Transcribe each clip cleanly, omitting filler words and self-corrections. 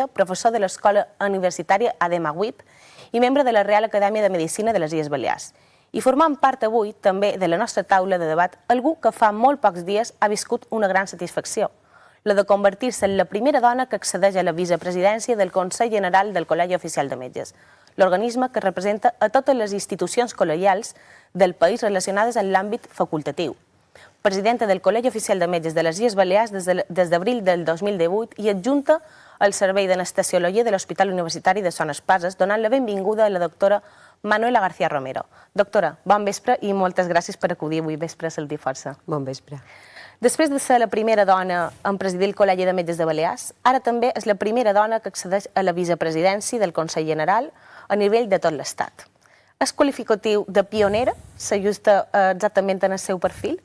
professor de l'Escola Universitària ADEMA-UIP i membre de la Real Acadèmia de Medicina de les Illes Balears. I formant part avui també de la nostra taula de debat algú que fa molt pocs dies ha viscut una gran satisfacció, la de convertir-se en la primera dona que accedeix a la vicepresidència del Consell General del Col·legi Oficial de Metges, l'organisme que representa a totes les institucions col·legials del país relacionades en l'àmbit facultatiu. Presidenta del Col·legi Oficial de Metges de les Illes Balears des d'abril del 2018 i adjunta al Servei d'Anestesiologia de l'Hospital Universitari de Son Espases, donant la benvinguda a la doctora Manuela García Romero. Doctora, bon vespre i moltes gràcies per acudir avui vespre a Saltir Força. Bon vespre. Després de ser la primera dona en presidir el Col·legi de Metges de Balears, ara també és la primera dona que accedeix a la vicepresidència del Consell General a nivell de tot l'Estat. És qualificatiu de pionera? ¿S'ajusta exactament en el seu perfil?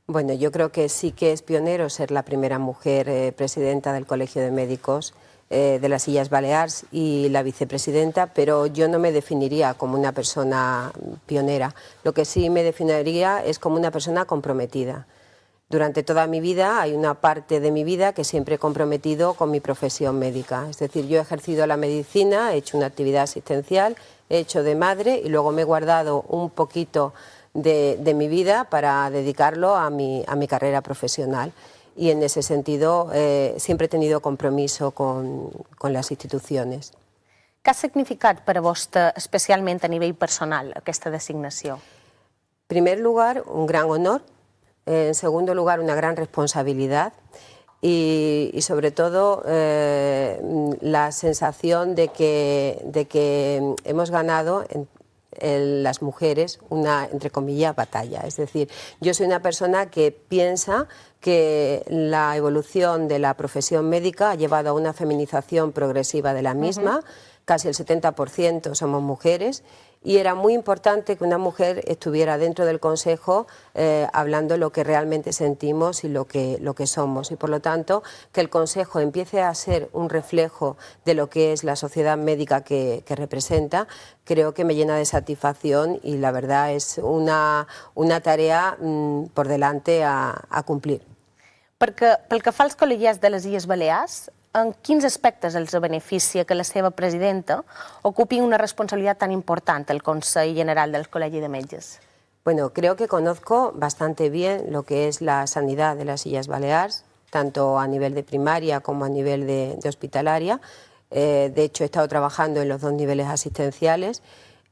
Bueno, yo creo que sí que es pionero ser la primera mujer presidenta del Colegio de Médicos de las Illes Balears y la vicepresidenta, pero yo no me definiría como una persona pionera. Lo que sí me definiría es como una persona comprometida. Durante toda mi vida hay una parte de mi vida que siempre he comprometido con mi profesión médica. Es decir, yo he ejercido la medicina, he hecho una actividad asistencial, he hecho de madre y luego me he guardado un poquito de mi vida para dedicarlo a mi carrera profesional. Y en ese sentido siempre he tenido compromiso con las institucions. Què ha significat per a vostè, especialment a nivell personal, aquesta designació? En primer lugar, un gran honor. En segundo lugar, una gran responsabilidad y sobre todo la sensación de que hemos ganado las mujeres una, entre comillas, batalla. Es decir, yo soy una persona que piensa que la evolución de la profesión médica ha llevado a una feminización progresiva de la misma. Casi el 70% somos mujeres y era muy importante que una mujer estuviera dentro del Consejo hablando lo que realmente sentimos y lo que somos. Y por lo tanto, que el Consejo empiece a ser un reflejo de lo que es la sociedad médica que representa, creo que me llena de satisfacción y la verdad es una tarea por delante a cumplir. Perquè pel que fa als col·legiats de les Illes Balears, en quins aspectes els beneficia que la seva presidenta ocupi una responsabilitat tan important al Consell General del Col·legi de Metges? Bueno, creo que conozco bastante bien lo que es la sanidad de las Illes Balears, tanto a nivel de primaria como a nivel de hospitalaria. De hecho, he estado trabajando en los dos niveles asistenciales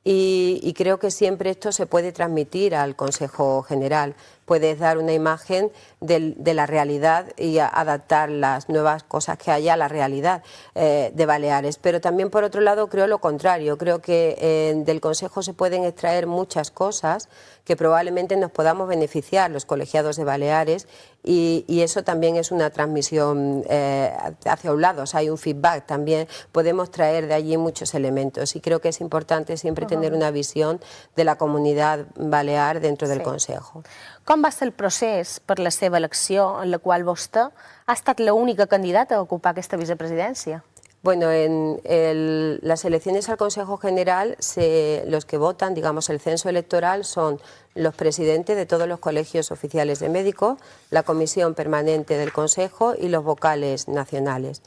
y creo que siempre esto se puede transmitir al Consejo General. Puedes dar una imagen de la realidad y adaptar las nuevas cosas que haya a la realidad de Baleares. Pero también, por otro lado, creo lo contrario. Creo que del Consejo se pueden extraer muchas cosas que probablemente nos podamos beneficiar los colegiados de Baleares y eso también es una transmisión hacia un lado. O sea, hay un feedback también. Podemos traer de allí muchos elementos y creo que es importante siempre tener una visión de la comunidad balear dentro del Consejo. Com va ser el procés per la seva elecció en la qual vostè ha estat l'única candidata a ocupar aquesta vicepresidència? Bueno, en las elecciones al Consejo General, los que votan, digamos, el censo electoral son los presidentes de todos los colegios oficiales de médicos, la comisión permanente del Consejo y los vocales nacionales.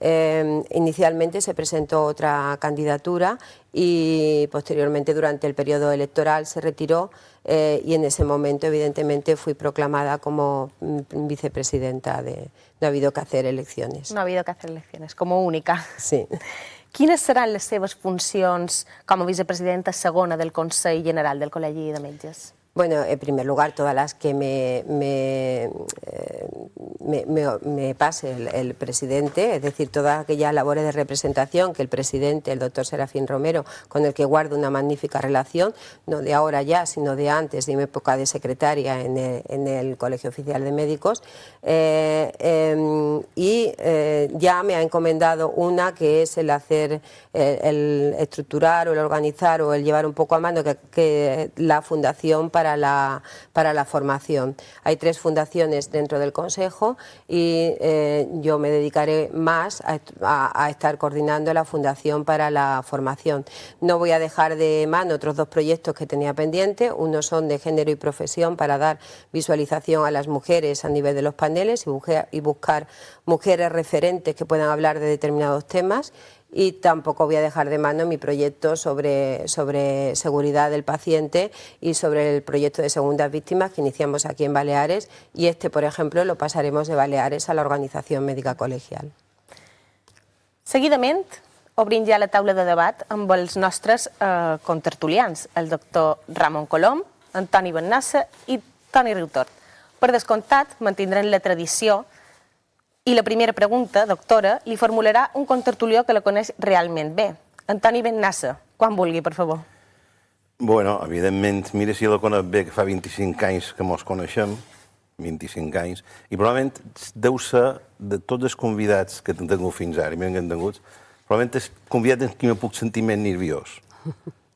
Inicialmente se presentó otra candidatura y posteriormente durante el periodo electoral se retiró y en ese momento evidentemente fui proclamada como vicepresidenta. No ha habido que hacer elecciones. No ha habido que hacer elecciones, como única. Sí. Quines seran les seves funcions com a vicepresidenta segona del Consell General del Col·legi de Metges? Bueno, en primer lugar, todas las que me pase el presidente, es decir, todas aquellas labores de representación que el presidente, el doctor Serafín Romero, con el que guardo una magnífica relación, no de ahora ya, sino de antes, de mi época de secretaria en el Colegio Oficial de Médicos, y ya me ha encomendado una que es el hacer, el estructurar o el organizar o el llevar un poco a mano que la fundación para para la formación. Hay 3 fundaciones dentro del Consejo y yo me dedicaré más a estar coordinando la Fundación para la Formación. No voy a dejar de mano otros 2 proyectos que tenía pendientes. Uno son de género y profesión para dar visualización a las mujeres a nivel de los paneles y buscar mujeres referentes que puedan hablar de determinados temas. Y tampoco voy a dejar de mano mi proyecto sobre seguridad del paciente y sobre el proyecto de segundas víctimas que iniciamos aquí en Baleares, y por ejemplo, lo pasaremos de Baleares a la Organizació Mèdica Col·legial. Seguidament, obrim ja la taula de debat amb els nostres contertulians, el doctor Ramon Colom, Antoni Bennassa i Toni Riutort. Per descomptat, mantindrem la tradició i la primera pregunta, doctora, li formularà un contertulió que la coneix realment bé. Antoni Bennassa, quan vulgui, per favor. Bueno, evidentment, mira si la conec bé, que fa 25 anys que mos coneixem, 25 anys, i probablement deu ser de tots els convidats que t'han tingut fins ara, i m'han tingut, probablement és convidat en qui me puc sentir més nerviós.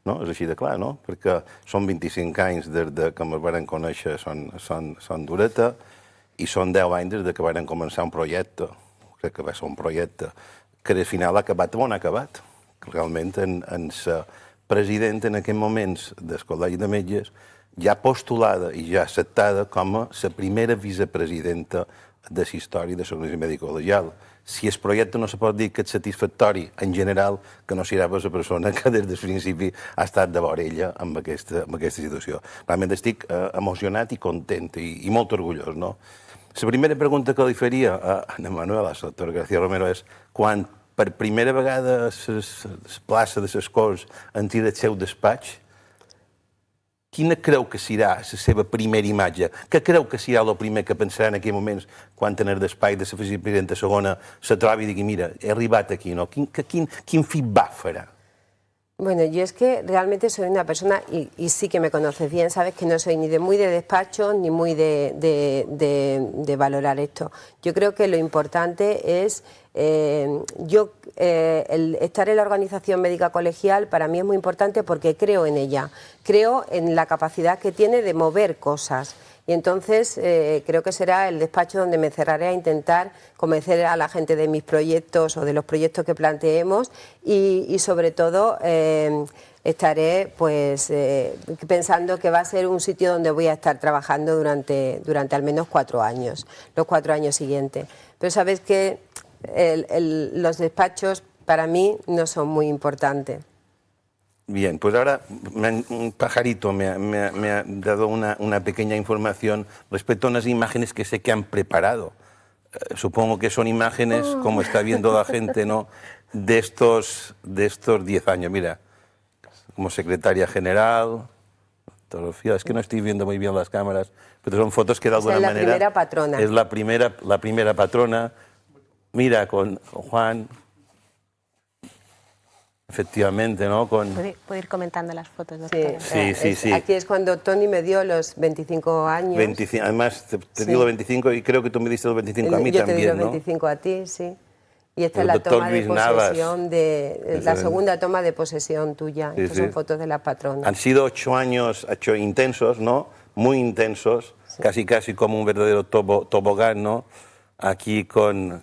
No? És així de clar, no? Perquè són 25 anys des que ens van conèixer, són dureta, i són 10 anys des que van començar un projecte, crec que va ser un projecte, que al final ha acabat on ha acabat. Realment, en ser president en aquells moments del Col·legi de Metges, ja postulada i ja acceptada com a la primera vicepresidenta de la història de l'Organització Mèdica Col·legial. Si el projecte no se pot dir que és satisfactori en general, que no serà la persona que des del principi ha estat de vora ella amb aquesta situació. Realment estic emocionat i content i molt orgullós, no? La primera pregunta que li faria a Ana Manuela, a la doctora García Romero, és quan per primera vegada la plaça de les Corts entri del seu despatx, quina creu que serà la seva primera imatge? Què creu que serà el primer que pensarà en aquells moments quan en el despatx de la vicepresidenta segona se trobi i digui, mira, he arribat aquí, no? Quin feedback farà? Bueno, yo es que realmente soy una persona, y sí que me conoces bien, sabes que no soy ni muy de despacho ni muy de valorar esto. Yo creo que lo importante es, el estar en la Organización Médica Colegial para mí es muy importante porque creo en ella, creo en la capacidad que tiene de mover cosas. Y entonces creo que será el despacho donde me cerraré a intentar convencer a la gente de mis proyectos o de los proyectos que planteemos y sobre todo estaré pues pensando que va a ser un sitio donde voy a estar trabajando durante al menos 4 años, los 4 años siguientes. Pero sabes que los despachos para mí no son muy importantes. Bien, pues ahora un pajarito me ha dado una pequeña información respecto a unas imágenes que sé que han preparado. Supongo que son imágenes, como está viendo la gente, ¿no?, de estos 10 años. Mira, como secretaria general, fotografía, es que no estoy viendo muy bien las cámaras, pero son fotos que de alguna manera... Es la primera patrona. Es la primera patrona. Mira, con Juan... Efectivamente, ¿no? ¿Puede ir comentando las fotos, doctora? Sí. Aquí es cuando Tony me dio los 25 años. 25, además, te digo los 25 y creo que tú me diste los 25 a mí también, ¿no? Yo te di los 25 a ti, sí. Y esta es la toma de posesión, la segunda toma de posesión tuya. Estas son fotos de la patrona. Han sido 8 años intensos, ¿no? Muy intensos, casi como un verdadero tobogán, ¿no? Aquí con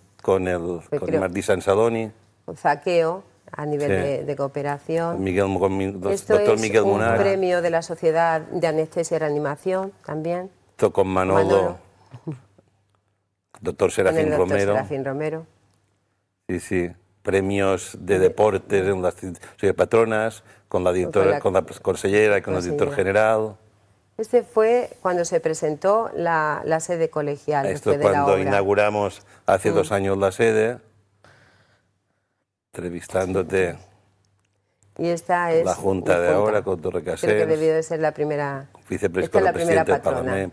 Martí Sansadoni. Con Zaqueo. A nivel de cooperación. Esto es Miguel un Munar. Premio de la Sociedad de Anestesia y Reanimación también. Esto con Manolo. Doctor Serafín Romero. Serafín Romero. Sí. Premios de deportes en las patronas, con la directora, con la consellera y con el director general. Este fue cuando se presentó la sede colegial. Esto cuando inauguramos hace 2 años la sede. Entrevistándote. Y esta es la Junta de ahora con Torre Casers. Creo que debió de ser la primera. Esta es la primera patrona.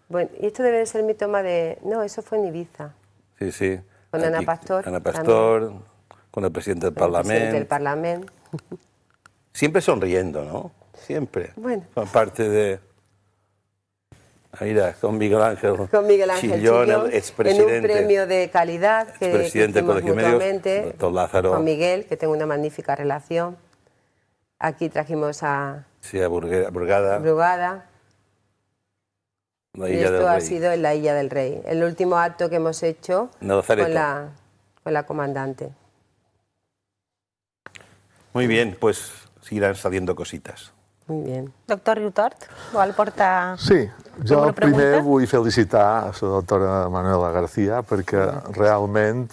Bueno, y esto debe de ser mi toma de. No, eso fue en Ibiza. Sí. Con Ana Pastor. Ana Pastor, con el presidente del Parlamento. El presidente del Parlamento. Siempre sonriendo, ¿no? Siempre. Bueno. Aparte de. Mira, con Miguel Ángel Chillón, el expresidente. En un premio de calidad que hicimos mutuamente, doctor Lázaro. Con Miguel, que tengo una magnífica relación. Aquí trajimos a... Sí, a Brugada. Esto ha sido en la Isla del Rey, el último acto que hemos hecho con la comandante. Muy bien, pues seguirán saliendo cositas. Muy bien. Doctor Riutort, vol portar Sí, jo alguna pregunta? primer vull felicitar a la doctora Manuela García perquè realment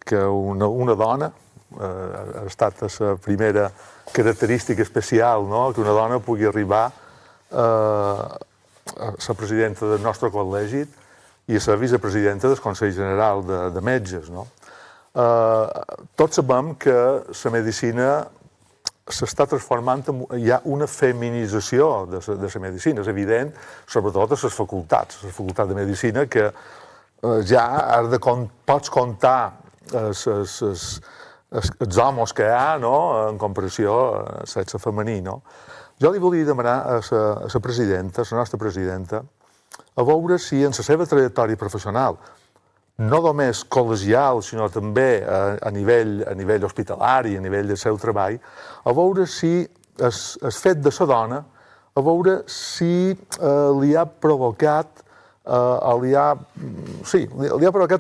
que una dona ha estat la primera característica especial, no? Que una dona pugui arribar a ser presidenta del nostre col·legi i a ser vicepresidenta del Consell General de Metges, no? Tots sabem que la medicina s'està transformant, hi ha una feminització de la medicina, és evident, sobretot a les facultats de medicina, que ja pots comptar els homes que hi ha en comparació al sexe femení. Jo li volia demanar a la presidenta, a la nostra presidenta, a veure si en la seva trajectòria professional, no només col·legial, sinó també a nivell hospitalari, a nivell del seu treball, a veure si el fet de ser dona, a veure si li ha provocat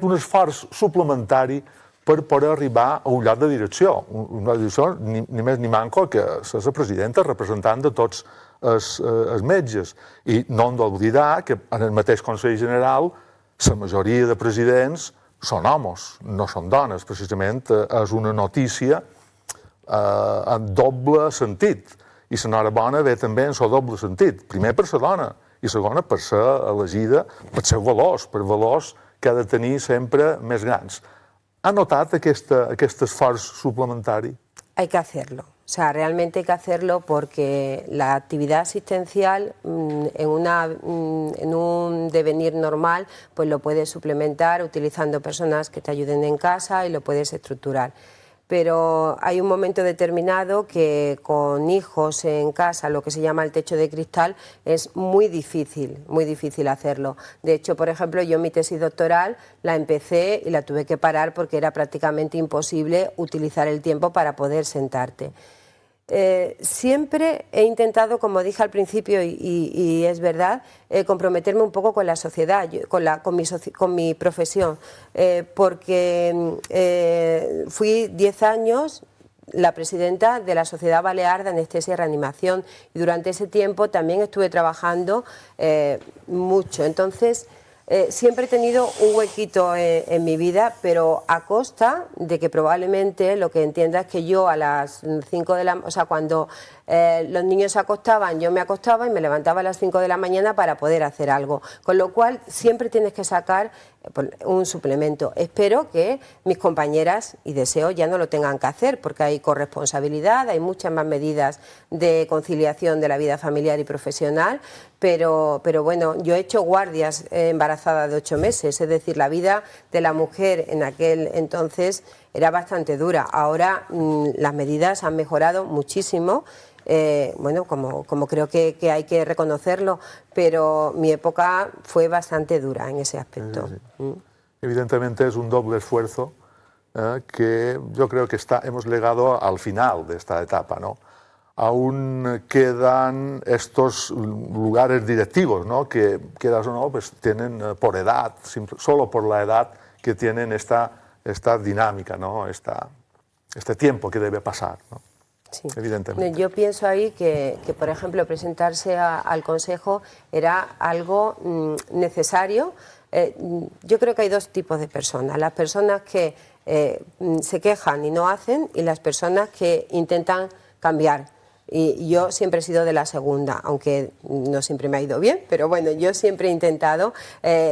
un esforç suplementari per poder arribar a un lloc de direcció. Un lloc de direcció ni més ni manco que ser la presidenta representant de tots els metges. I no hem d'oblidar que en el mateix Consell General la majoria de presidents són homes, no són dones. Precisament és una notícia en doble sentit. I l'enhorabona ve també en el doble sentit. Primer per la dona i segona per ser elegida per seus valors, per valors que ha de tenir sempre més grans. ¿Ha notat aquest esforç suplementari? Hay que hacerlo. O sea, realmente hay que hacerlo porque la actividad asistencial en un devenir normal pues lo puedes suplementar utilizando personas que te ayuden en casa y lo puedes estructurar. Pero hay un momento determinado que con hijos en casa, lo que se llama el techo de cristal, es muy difícil hacerlo. De hecho, por ejemplo, yo mi tesis doctoral la empecé y la tuve que parar porque era prácticamente imposible utilizar el tiempo para poder sentarte. Siempre he intentado, como dije al principio, y es verdad, comprometerme un poco con la sociedad, con mi profesión, porque fui 10 años la presidenta de la Sociedad Balear de Anestesia y Reanimación y durante ese tiempo también estuve trabajando mucho. Entonces, siempre he tenido un huequito en mi vida, pero a costa de que probablemente lo que entienda es que yo a las 5 de la mañana, o sea, cuando los niños se acostaban, yo me acostaba y me levantaba a las 5 de la mañana para poder hacer algo. Con lo cual, siempre tienes que sacar un suplemento. Espero que mis compañeras, y deseo, ya no lo tengan que hacer, porque hay corresponsabilidad, hay muchas más medidas de conciliación de la vida familiar y profesional, pero bueno, yo he hecho guardias embarazada de 8 meses, es decir, la vida de la mujer en aquel entonces era bastante dura. Ahora las medidas han mejorado muchísimo. Bueno, como creo que hay que reconocerlo, pero mi época fue bastante dura en ese aspecto. Sí. Evidentemente es un doble esfuerzo que yo creo que hemos llegado al final de esta etapa, ¿no? Aún quedan estos lugares directivos, ¿no? Que quieras o no, pues tienen por edad, solo por la edad que tienen esta dinámica, ¿no? Este tiempo que debe pasar, ¿no? Sí. Evidentemente. Yo pienso ahí que por ejemplo, presentarse al Consejo era algo necesario. Yo creo que hay dos tipos de personas. Las personas que se quejan y no hacen y las personas que intentan cambiar. Y yo siempre he sido de la segunda, aunque no siempre me ha ido bien, pero bueno, yo siempre he intentado,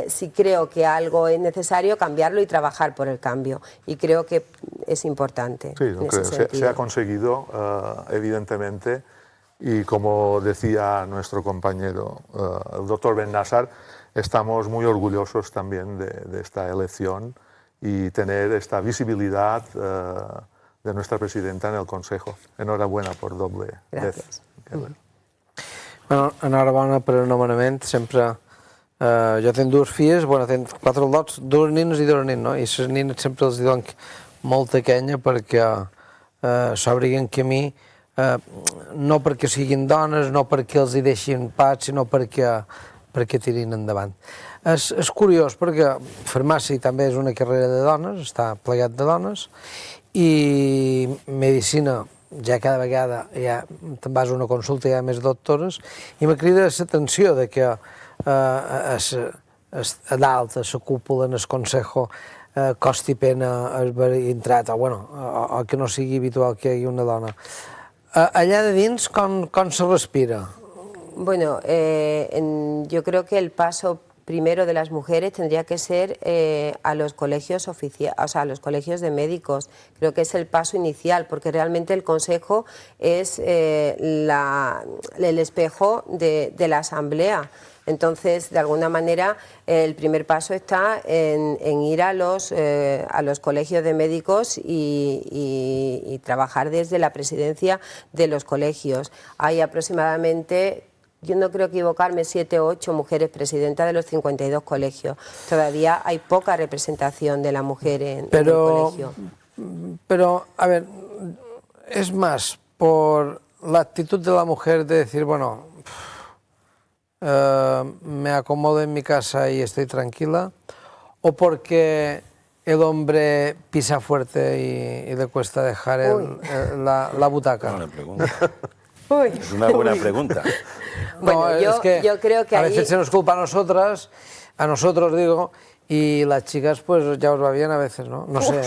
si creo que algo es necesario, cambiarlo y trabajar por el cambio. Y creo que es importante. Sí, se ha conseguido, evidentemente, y como decía nuestro compañero, el doctor Bennassar, estamos muy orgullosos también de esta elección y tener esta visibilidad de nuestra presidenta en el Consejo. Enhorabuena por doble vez. Bueno, enhorabona per el nomenament. Sempre, jo tinc dues filles, bueno, tinc 4 lots, 2 nines i 2 nens, no? I les nines sempre els dono molta canya perquè s'obriguen camí, no perquè siguin dones, no perquè els hi deixin pas, sinó perquè perquè tirin endavant. És curiós perquè farmàcia també és una carrera de dones, està plegat de dones, i medicina ja cada vegada te'n vas a una consulta i hi ha més doctores, i me crida l'atenció de que a dalt, a la cúpula, en el Consejo, costi pena haver entrat, o que no sigui habitual que hi hagi una dona. Allà de dins, com se respira? Bueno, yo creo que el paso primero de las mujeres tendría que ser a los colegios oficiales, o sea, a los colegios de médicos. Creo que es el paso inicial, porque realmente el Consejo es el espejo de la Asamblea. Entonces, de alguna manera, el primer paso está en ir a los colegios de médicos y trabajar desde la presidencia de los colegios. Hay aproximadamente, yo no creo equivocarme, 7 o 8 mujeres presidentas de los 52 colegios. Todavía hay poca representación de la mujer en el colegio. Pero, a ver, es más por la actitud de la mujer de decir, bueno, me acomodo en mi casa y estoy tranquila, o porque el hombre pisa fuerte y le cuesta dejar la butaca. Buena pregunta. Es una buena pregunta. Bueno, No, yo creo que a veces se nos culpa a nosotros digo, y las chicas pues ya os va bien a veces, ¿no? No sé,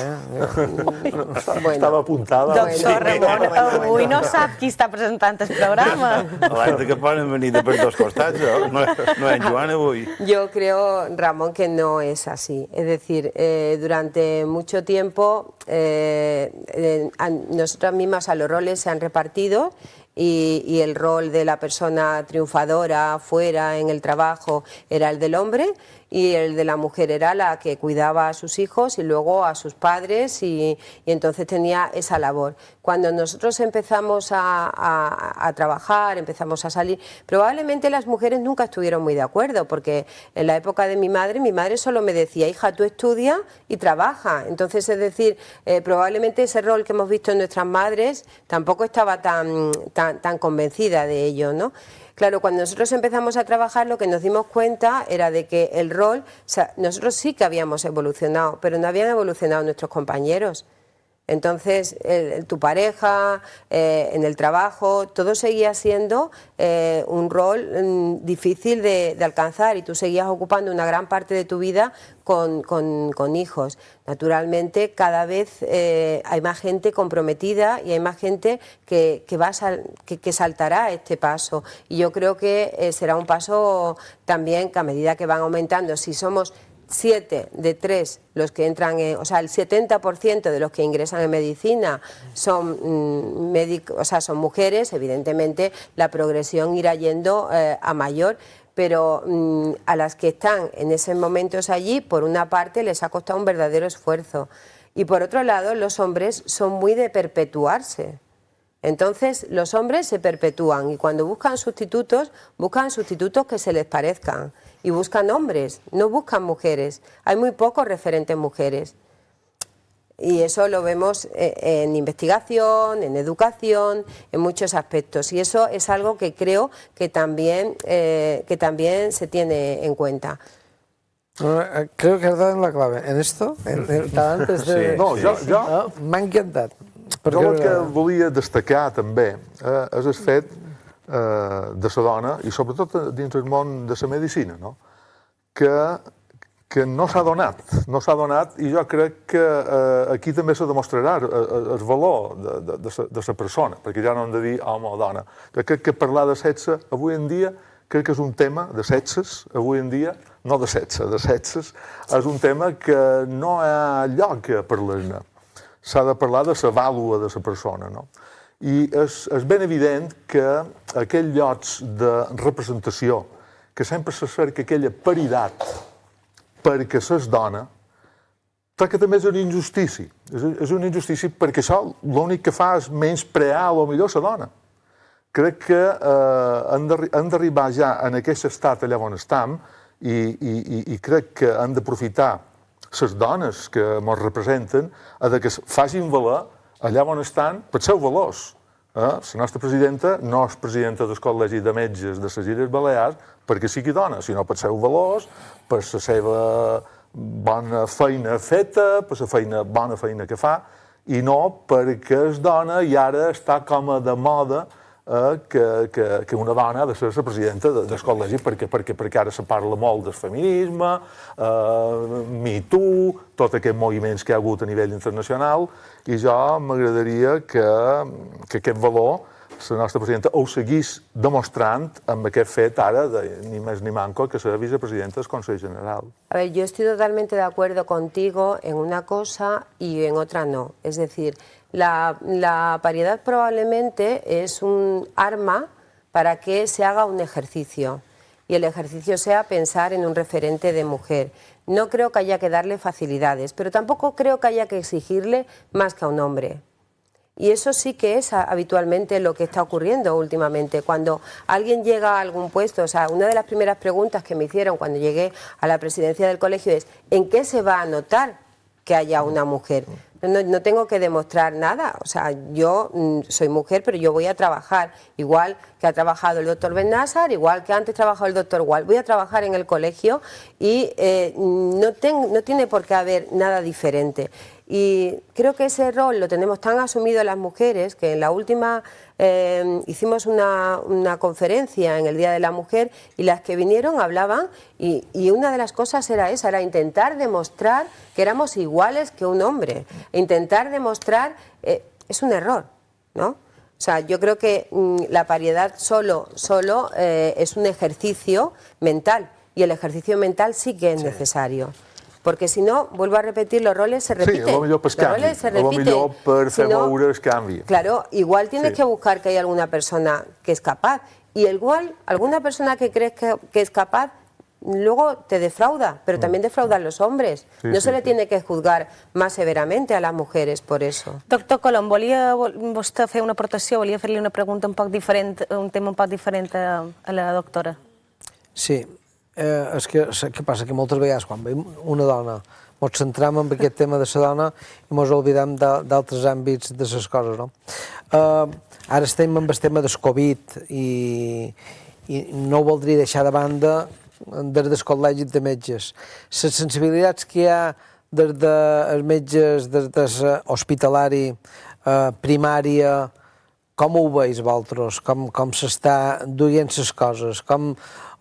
Bueno. Estava apuntada. Doctor Ramon, avui no sap qui està presentant el programa. L'altre que poden venir de per dos costats, no és Joan avui. Yo creo, Ramón, que no es así. Es decir, durante mucho tiempo nosotras mismas a los roles se han repartido y el rol de la persona triunfadora fuera en el trabajo era el del hombre y el de la mujer era la que cuidaba a sus hijos y luego a sus padres y entonces tenía esa labor. Cuando nosotros empezamos a trabajar, empezamos a salir, probablemente las mujeres nunca estuvieron muy de acuerdo porque en la época de mi madre solo me decía, hija, tú estudia y trabaja. Entonces, es decir, probablemente ese rol que hemos visto en nuestras madres tampoco estaba tan convencida de ello, ¿no? Claro, cuando nosotros empezamos a trabajar lo que nos dimos cuenta era de que el rol, o sea, nosotros sí que habíamos evolucionado, pero no habían evolucionado nuestros compañeros. Entonces, tu pareja, en el trabajo, todo seguía siendo un rol difícil de alcanzar y tú seguías ocupando una gran parte de tu vida con hijos. Naturalmente, cada vez hay más gente comprometida y hay más gente que saltará este paso. Y yo creo que será un paso también que a medida que van aumentando, si somos 7 de 3 los que entran, o sea, el 70% de los que ingresan en medicina son médicos, o sea, son mujeres, evidentemente la progresión irá yendo a mayor, pero a las que están en esos momentos allí, por una parte les ha costado un verdadero esfuerzo y por otro lado los hombres son muy de perpetuarse. Entonces los hombres se perpetúan y cuando buscan sustitutos que se les parezcan y buscan hombres, no buscan mujeres. Hay muy pocos referentes mujeres y eso lo vemos en investigación, en educación, en muchos aspectos y eso es algo que creo que también se tiene en cuenta. Creo que has dado en la clave. En esto, antes de... Sí, No, jo m'ha encantat. Jo el que volia destacar també és el fet de la dona, i sobretot dins el món de la medicina, no? que no s'ha donat, i jo crec que aquí també se demostrarà el valor de la persona, perquè ja no hem de dir home o dona. Jo crec que parlar de sexe avui en dia crec que és un tema de sexes, avui en dia, no de sexe, de sexes, és un tema que no hi ha lloc a parlar-ne. S'ha de parlar de la vàlua de la persona, no? I és ben evident que aquells llocs de representació, que sempre se cerca aquella paritat perquè s'és dona, crec que també és una injustícia. És una injustícia perquè això l'únic que fa és menysprear a lo millor la dona. Crec que hem d'arribar ja en aquest estat allà on estem i crec que hem d'aprofitar les dones que ens representen a que facin valer allà on estan per seus valors, La nostra presidenta no és presidenta del Col·legi de Metges de les Illes Balears perquè sigui dona, sinó per seus valors, per la seva bona feina feta, per la bona feina que fa, i no perquè és dona i ara està com a de moda que una dona ha de ser la presidenta del col·legi perquè ara se parla molt del feminisme, Me Too, tots aquests moviments que hi ha hagut a nivell internacional, i jo m'agradaria que aquest valor la nostra presidenta ho seguís demostrant amb aquest fet ara, ni més ni manco, que ser vicepresidenta del Consell General. A ver, yo estoy totalmente de acuerdo contigo en una cosa y en otra no. Es decir, la paridad probablemente es un arma para que se haga un ejercicio. Y el ejercicio sea pensar en un referente de mujer. No creo que haya que darle facilidades, pero tampoco creo que haya que exigirle más que a un hombre. Y eso sí que es habitualmente lo que está ocurriendo últimamente. Cuando alguien llega a algún puesto, o sea, una de las primeras preguntas que me hicieron cuando llegué a la presidencia del colegio es ¿en qué se va a notar que haya una mujer? No tengo que demostrar nada, o sea, yo soy mujer, pero yo voy a trabajar, igual que ha trabajado el doctor Bennásar, igual que antes trabajó el doctor Gual, voy a trabajar en el colegio y no tiene por qué haber nada diferente. Y creo que ese rol lo tenemos tan asumido las mujeres que en la última hicimos una conferencia en el Día de la Mujer y las que vinieron hablaban y una de las cosas era esa, era intentar demostrar que éramos iguales que un hombre. Intentar demostrar es un error, ¿no? O sea, yo creo que la paridad solo es un ejercicio mental y el ejercicio mental sí que es necesario. Porque si no, vuelvo a repetir, los roles se repiten. Sí, potser per canvi, potser per fer veure el canvi. Claro, igual tienes que buscar que hay alguna persona que es capaz. Y igual, alguna persona que crees que es capaz, luego te defrauda, pero también defraudan los hombres. No se le tiene que juzgar más severamente a las mujeres por eso. Doctor Colom, volia vostè fer una aportació, volia fer-li una pregunta un poc diferent, un tema un poc diferent a la doctora. Sí, és que què passa? Que moltes vegades quan veiem una dona ens centram en aquest tema de la dona i ens oblidem d'altres àmbits de les coses, no? Ara estem amb el tema del Covid i no ho voldria deixar de banda des del col·legi de metges. Les sensibilitats que hi ha des dels metges, des de l'hospitalari, primària, com ho veus vosaltres? Com s'està duient les coses? Com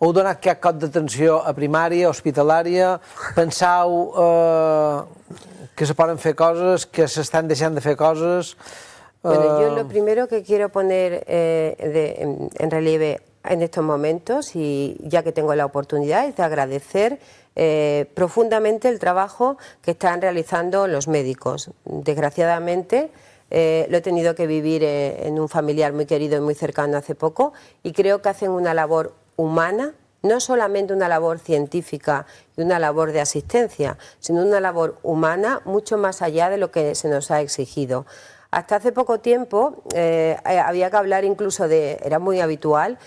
heu donat aquest cop d'atenció a primària, hospitalària? Penseu que se poden fer coses, que s'estan deixant de fer coses? Bueno, yo lo primero que quiero poner en relieve en estos momentos, y ya que tengo la oportunidad, es de agradecer profundamente el trabajo que están realizando los médicos. Desgraciadamente, lo he tenido que vivir en un familiar muy querido y muy cercano hace poco, y creo que hacen una labor humana, no solamente una labor científica y una labor de asistencia, sino una labor humana mucho más allá de lo que se nos ha exigido. Hasta hace poco tiempo había que hablar incluso era muy habitual,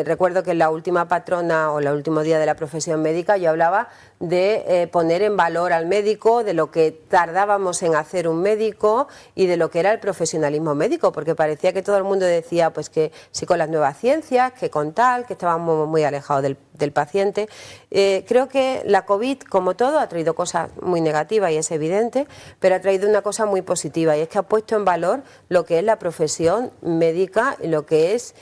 recuerdo que en la última patrona o el último día de la profesión médica yo hablaba de poner en valor al médico, de lo que tardábamos en hacer un médico y de lo que era el profesionalismo médico, porque parecía que todo el mundo decía pues que sí con las nuevas ciencias, que con tal, que estábamos muy alejados del paciente. Creo que la COVID, como todo, ha traído cosas muy negativas y es evidente, pero ha traído una cosa muy positiva y es que ha puesto en valor lo que es la profesión médica y lo que es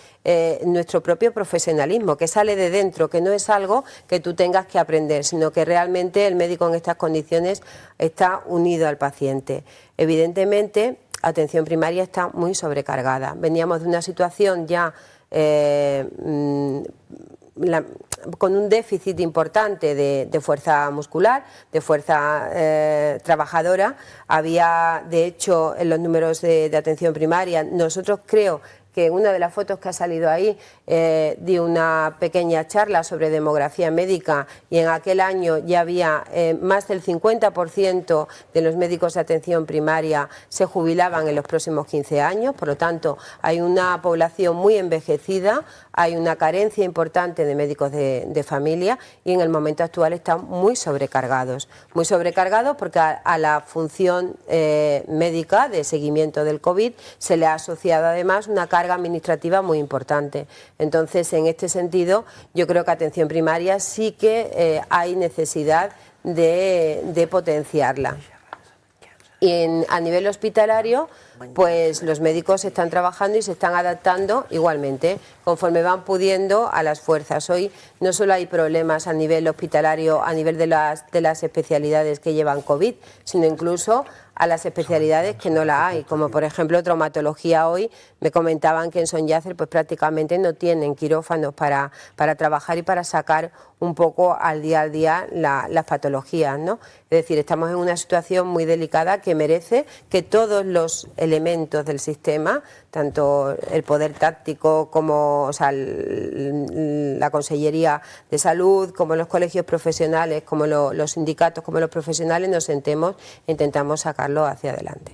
nuestro propio profesionalismo, que sale de dentro, que no es algo que tú tengas que aprender, sino que realmente el médico en estas condiciones está unido al paciente. Evidentemente, atención primaria está muy sobrecargada. Veníamos de una situación ya con un déficit importante de fuerza muscular, de fuerza trabajadora. Había, de hecho, en los números de atención primaria, nosotros creo que una de las fotos que ha salido ahí di una pequeña charla sobre demografía médica y en aquel año ya había más del 50% de los médicos de atención primaria se jubilaban en los próximos 15 años, por lo tanto hay una población muy envejecida, hay una carencia importante de médicos de familia y en el momento actual están muy sobrecargados porque a la función médica de seguimiento del COVID se le ha asociado además una carga administrativa muy importante. Entonces, en este sentido, yo creo que atención primaria sí que hay necesidad de potenciarla. Y a nivel hospitalario, pues los médicos están trabajando y se están adaptando igualmente, conforme van pudiendo a las fuerzas. Hoy no solo hay problemas a nivel hospitalario, a nivel de las especialidades que llevan COVID, sino incluso a las especialidades que no la hay, como por ejemplo traumatología. Hoy me comentaban que en Son Yácer pues prácticamente no tienen quirófanos para trabajar y para sacar un poco al día las patologías, ¿no? Es decir, estamos en una situación muy delicada que merece que todos los elementos del sistema, tanto el poder táctico como la Consellería de Salud, como los colegios profesionales, como los sindicatos, como los profesionales, nos sentemos e intentamos sacarlo hacia adelante.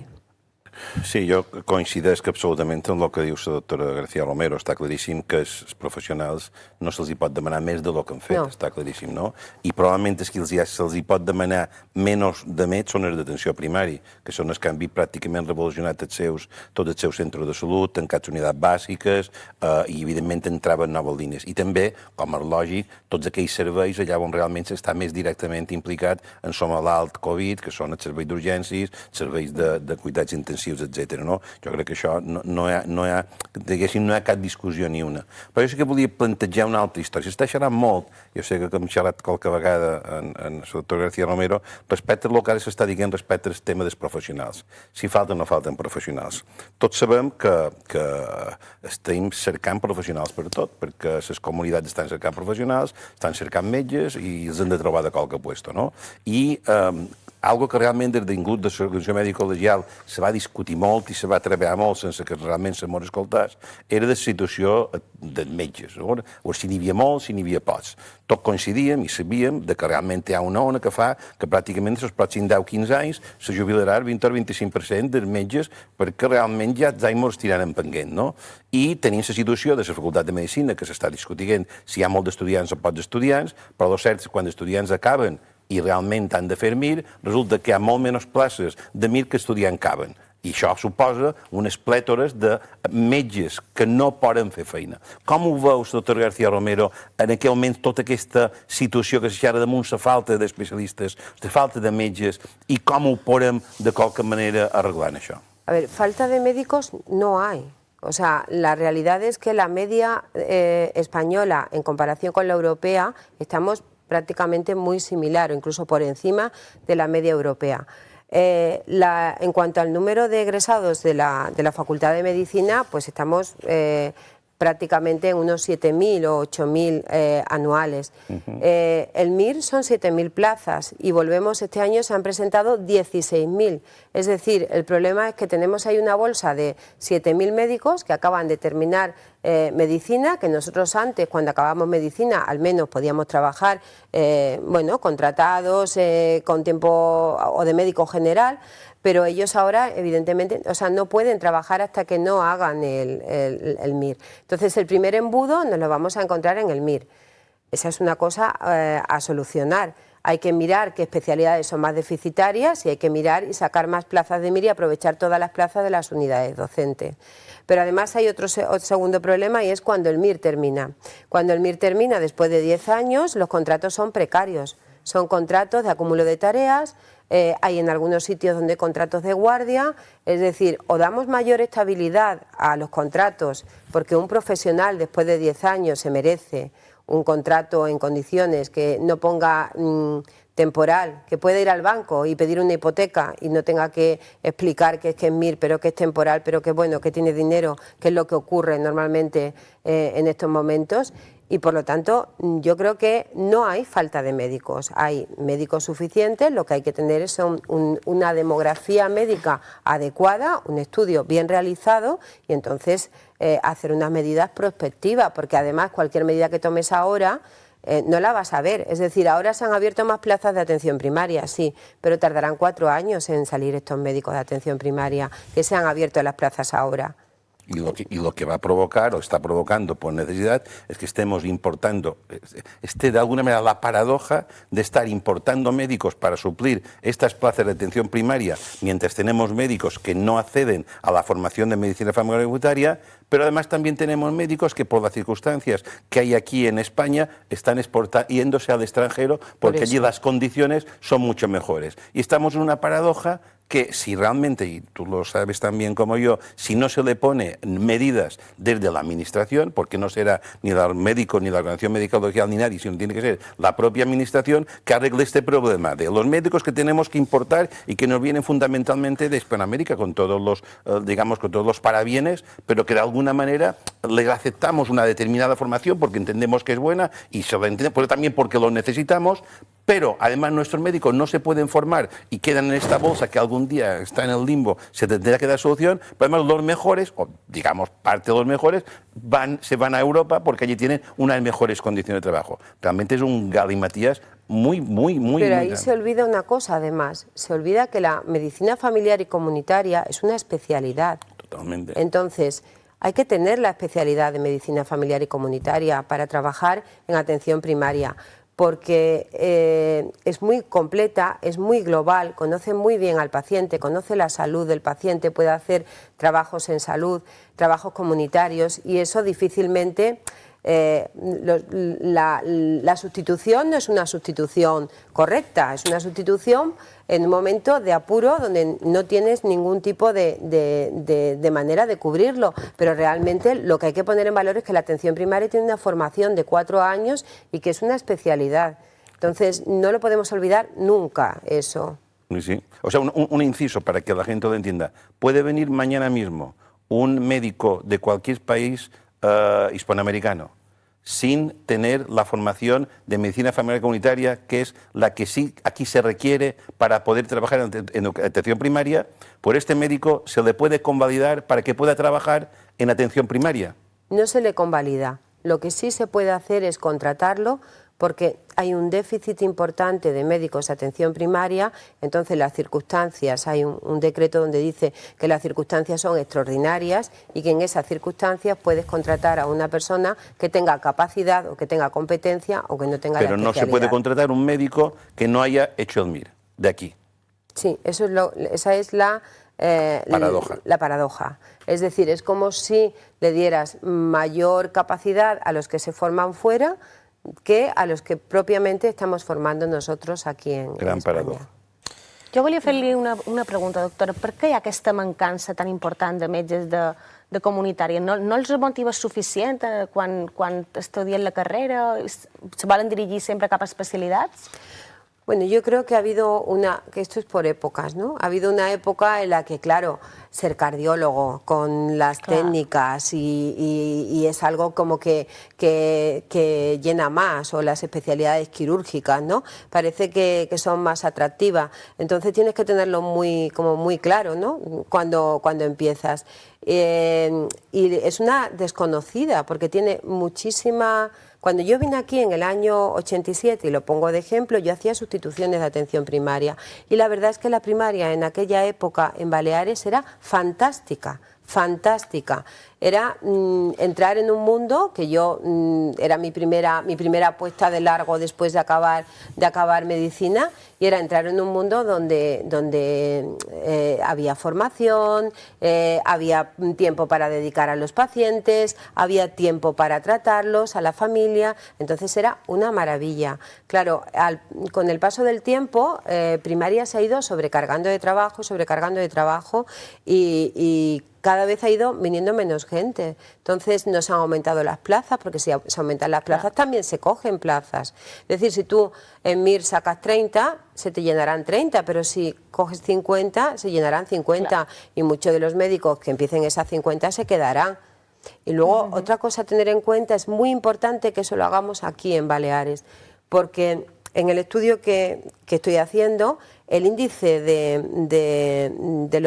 Sí, jo coincidesc absolutament amb el que diu la doctora García Romero. Està claríssim que els professionals no se'ls hi pot demanar més del que han fet, no. Està claríssim, no? I probablement els que se'ls hi pot demanar menys de més són els d'atenció primari, que són els que han vist pràcticament revolucionat tots els seus centres de salut, tancats unitats bàsiques i evidentment entraven noves línies. I també, com és lògic, tots aquells serveis allà on realment s'està més directament implicat en som a l'alt Covid, que són els serveis d'urgències, serveis de cuidats intensius, etc. No? Jo crec que això no hi ha cap discussió ni una. Però jo sí que volia plantejar una altra història. S'està xerrant molt, jo sé que hem xerrat qualque vegada en el doctor García Romero, respecte al que ara s'està dient respecte al tema dels professionals. Si falten o no falten professionals. Tots sabem que estem cercant professionals per tot, perquè les comunitats estan cercant professionals, estan cercant metges i els han de trobar de qualque puesto, no? I algo que realment des d'inclús de l'organització mèdica col·legial se va discutir molt i se va treballar molt sense que realment se mos escoltés, era de la situació dels metges. O si n'hi havia molts, si n'hi havia pocs. Tots coincidíem i sabíem que realment hi ha una ona que fa que pràcticament els pròxims 10-15 anys se jubilarà el 20 o el 25% dels metges perquè realment ja Alzheimer estiran en pendent, no? I tenim la situació de la Facultat de Medicina que s'està discutint si hi ha molts d'estudiants o pocs estudiants, però el cert és que quan els estudiants acaben i realment han de fer MIR, resulta que hi ha molt menys places de MIR que estudiants caben. I això suposa unes plètores de metges que no poden fer feina. Com ho veus, doctor García Romero, en aquell moment tota aquesta situació que s'ha damunt la falta d'especialistes, la falta de metges, i com ho podem de qualque manera arreglar això? A ver, falta de médicos no hay. O sea, la realidad es que la media española en comparación con la europea estamos prácticamente muy similar o incluso por encima de la media europea. En cuanto al número de egresados de la Facultad de Medicina, pues estamos prácticamente en unos 7.000 o 8.000 anuales. El MIR son 7.000 plazas y volvemos, este año se han presentado 16.000. Es decir, el problema es que tenemos ahí una bolsa de 7.000 médicos que acaban de terminar medicina, que nosotros antes, cuando acabamos medicina, al menos podíamos trabajar, contratados, con tiempo o de médico general, pero ellos ahora, evidentemente, o sea, no pueden trabajar hasta que no hagan el MIR. Entonces, el primer embudo nos lo vamos a encontrar en el MIR. Esa es una cosa a solucionar. Hay que mirar qué especialidades son más deficitarias y hay que mirar y sacar más plazas de MIR y aprovechar todas las plazas de las unidades docentes. Pero además hay otro segundo problema y es cuando el MIR termina. Cuando el MIR termina, después de 10 años, los contratos son precarios. Son contratos de acúmulo de tareas, hay en algunos sitios donde hay contratos de guardia, es decir, o damos mayor estabilidad a los contratos, porque un profesional después de 10 años se merece un contrato en condiciones que no ponga temporal, que pueda ir al banco y pedir una hipoteca y no tenga que explicar que es MIR, pero que es temporal, pero que bueno, que tiene dinero, que es lo que ocurre normalmente en estos momentos. Y por lo tanto, yo creo que no hay falta de médicos, hay médicos suficientes, lo que hay que tener es una demografía médica adecuada, un estudio bien realizado y entonces hacer unas medidas prospectivas, porque además cualquier medida que tomes ahora no la vas a ver. Es decir, ahora se han abierto más plazas de atención primaria, sí, pero tardarán 4 años en salir estos médicos de atención primaria que se han abierto las plazas ahora. Y lo que va a provocar, o está provocando por necesidad, es que estemos importando, de alguna manera la paradoja de estar importando médicos para suplir estas plazas de atención primaria, mientras tenemos médicos que no acceden a la formación de medicina farmacocomunitaria, pero además también tenemos médicos que por las circunstancias que hay aquí en España están yéndose al extranjero porque allí las condiciones son mucho mejores. Y estamos en una paradoja que si realmente, y tú lo sabes tan bien como yo, si no se le pone medidas desde la Administración, porque no será ni el médico, ni la Organización Médica Local, ni nadie, sino tiene que ser la propia Administración que arregle este problema de los médicos que tenemos que importar y que nos vienen fundamentalmente de Hispanoamérica, con todos los, digamos, con todos los parabienes, pero que de alguna manera le aceptamos una determinada formación porque entendemos que es buena y se la entiende, pero también porque lo necesitamos. Pero además nuestros médicos no se pueden formar y quedan en esta bolsa que algún día está en el limbo, se tendrá que dar solución, pero además los mejores, o digamos parte de los mejores, se van a Europa porque allí tienen unas mejores condiciones de trabajo. Realmente es un galimatías muy Pero ahí grande. se olvida una cosa además, se olvida que la medicina familiar y comunitaria es una especialidad. Totalmente. Entonces, hay que tener la especialidad de medicina familiar y comunitaria para trabajar en atención primaria, porque es muy completa, es muy global, conoce muy bien al paciente, conoce la salud del paciente, puede hacer trabajos en salud, trabajos comunitarios y eso difícilmente... la sustitución no es una sustitución correcta, es una sustitución en un momento de apuro donde no tienes ningún tipo de manera de cubrirlo, pero realmente lo que hay que poner en valor es que la atención primaria tiene una formación de 4 años y que es una especialidad. Entonces no lo podemos olvidar nunca eso. Sí. O sea, un inciso para que la gente lo entienda. Puede venir mañana mismo un médico de cualquier país hispanoamericano sin tener la formación de medicina familiar comunitaria, que es la que sí aquí se requiere para poder trabajar en atención primaria, por este médico se le puede convalidar para que pueda trabajar en atención primaria. No se le convalida. Lo que sí se puede hacer es contratarlo porque hay un déficit importante de médicos de atención primaria, entonces las circunstancias, hay un decreto donde dice que las circunstancias son extraordinarias y que en esas circunstancias puedes contratar a una persona que tenga capacidad o que tenga competencia o que no tenga la especialidad. Pero no se puede contratar un médico que no haya hecho el MIR, de aquí. Sí, esa es la paradoja. Es decir, es como si le dieras mayor capacidad a los que se forman fuera que a los que propiamente estamos formando nosotros aquí en Gran Espanya. paradoja. Jo volia fer-li una pregunta, doctora. Per què hi ha aquesta mancança tan important de metges de comunitària? No els motiva suficient quan estudien la carrera? Se volen dirigir sempre cap a especialitats? Bueno, yo creo que ha habido que esto es por épocas, ¿no? Ha habido una época en la que, claro, ser cardiólogo con las técnicas y es algo como que llena más, o las especialidades quirúrgicas, ¿no? Parece que son más atractivas. Entonces tienes que tenerlo muy claro, ¿no? Cuando empiezas. Y es una desconocida porque tiene muchísima... Cuando yo vine aquí en el año 87, y lo pongo de ejemplo, yo hacía sustituciones de atención primaria. Y la verdad es que la primaria en aquella época en Baleares era fantástica, fantástica. Era entrar en un mundo que yo era mi primera apuesta de largo después de acabar medicina, y era entrar en un mundo donde había formación, había tiempo para dedicar a los pacientes, había tiempo para tratarlos, a la familia, entonces era una maravilla. Claro, con el paso del tiempo, primaria se ha ido sobrecargando de trabajo y cada vez ha ido viniendo menos gente. Entonces no se han aumentado las plazas, porque si se aumentan las plazas también se cogen plazas. Es decir, si tú en MIR sacas 30, se te llenarán 30, pero si coges 50, se llenarán 50. Claro. Y muchos de los médicos que empiecen esas 50 se quedarán. Y luego, otra cosa a tener en cuenta, es muy importante que eso lo hagamos aquí en Baleares, porque en el estudio que estoy haciendo, el índice de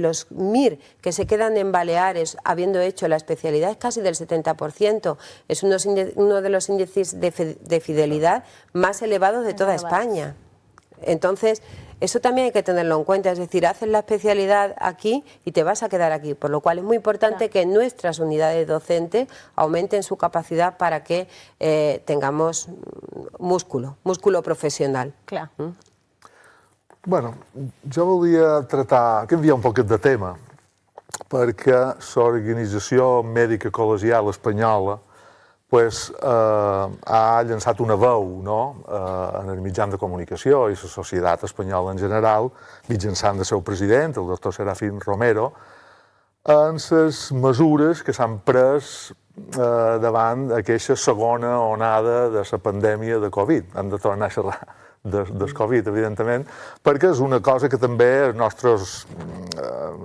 los MIR que se quedan en Baleares habiendo hecho la especialidad es casi del 70%. Es uno de los índices de fidelidad más elevados de toda España. Entonces, eso también hay que tenerlo en cuenta, es decir, haces la especialidad aquí y te vas a quedar aquí, por lo cual es muy importante que nuestras unidades docentes aumenten su capacidad para que tengamos músculo professional. Clar. Bueno, jo volia canviar un poquet de tema, perquè l'Organització Mèdica Col·legial Espanyola ha llançat una veu en el mitjan de comunicació i la societat espanyola en general, mitjançant el seu president, el doctor Serafín Romero, en les mesures que s'han pres davant aquesta segona onada de la pandèmia de Covid. Hem de tornar a xerrar del Covid, evidentment, perquè és una cosa que també els nostres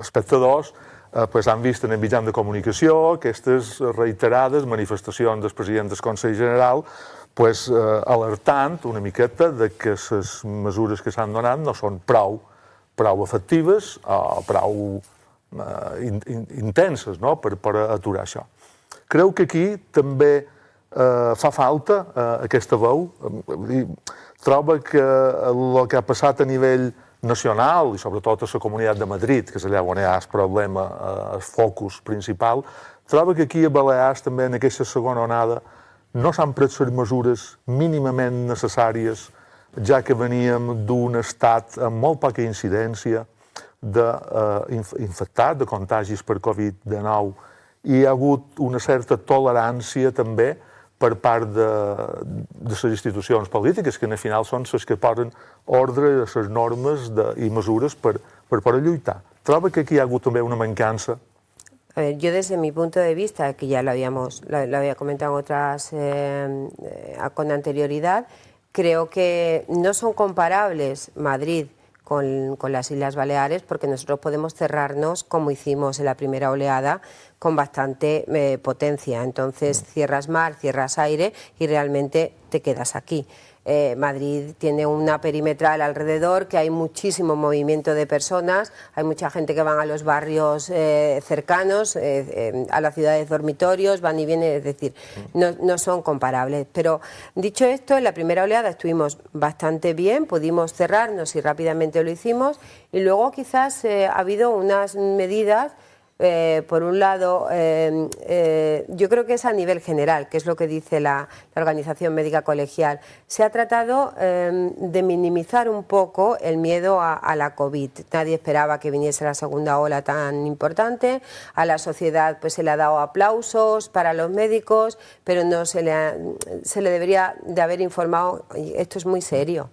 espectadors han vist en el mitjan de comunicació, aquestes reiterades manifestacions del president del Consell General alertant una miqueta de que les mesures que s'han donat no són prou efectives o prou intenses per aturar això. Creu que aquí també fa falta aquesta veu? Troba que el que ha passat a nivell nacional i sobretot a la Comunitat de Madrid, que és allà on hi ha el problema, el focus principal, troba que aquí a Balears també en aquesta segona onada no s'han pres les mesures mínimament necessàries, ja que veníem d'un estat amb molt poca incidència d'infectats, de contagis per Covid-19, i hi ha hagut una certa tolerància també per part de les institucions polítiques, que al final són les que posen ordre a les normes i mesures per poder lluitar. Troba que aquí hi ha hagut també una mancança? A ver, yo desde mi punto de vista, que ya lo había comentado en otras con anterioridad, creo que no son comparables Madrid con las Islas Baleares, porque nosotros podemos cerrarnos como hicimos en la primera oleada con bastante potencia. Entonces cierras mar, cierras aire y realmente te quedas aquí. Madrid tiene una perimetral alrededor, que hay muchísimo movimiento de personas, hay mucha gente que van a los barrios cercanos, a las ciudades dormitorios, van y vienen, es decir, no son comparables. Pero dicho esto, en la primera oleada estuvimos bastante bien, pudimos cerrarnos y rápidamente lo hicimos, y luego quizás ha habido unas medidas. Por un lado, yo creo que es a nivel general, que es lo que dice la Organización Médica Colegial. Se ha tratado de minimizar un poco el miedo a la COVID. Nadie esperaba que viniese la segunda ola tan importante. A la sociedad se le ha dado aplausos para los médicos, pero no se le debería de haber informado. Esto es muy serio.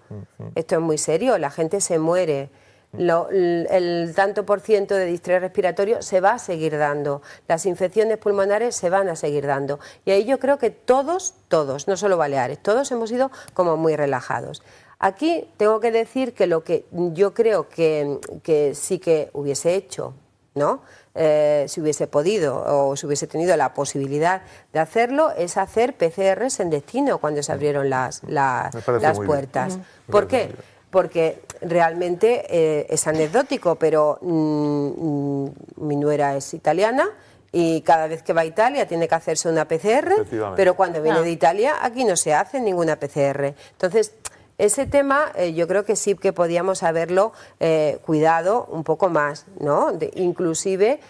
Esto es muy serio. La gente se muere. El tanto por ciento de distrés respiratorio se va a seguir dando, las infecciones pulmonares se van a seguir dando, y ahí yo creo que todos, no solo Baleares, todos hemos ido como muy relajados. Aquí tengo que decir que lo que yo creo que sí que hubiese hecho, ¿no? Si hubiese podido o si hubiese tenido la posibilidad de hacerlo, es hacer PCRs en destino cuando se abrieron las puertas. ¿Por qué? Porque realmente es anecdótico, pero mi nuera es italiana y cada vez que va a Italia tiene que hacerse una PCR, pero cuando viene de Italia aquí no se hace ninguna PCR. Entonces, ese tema yo creo que sí que podíamos haberlo cuidado un poco más, ¿no? Inclusive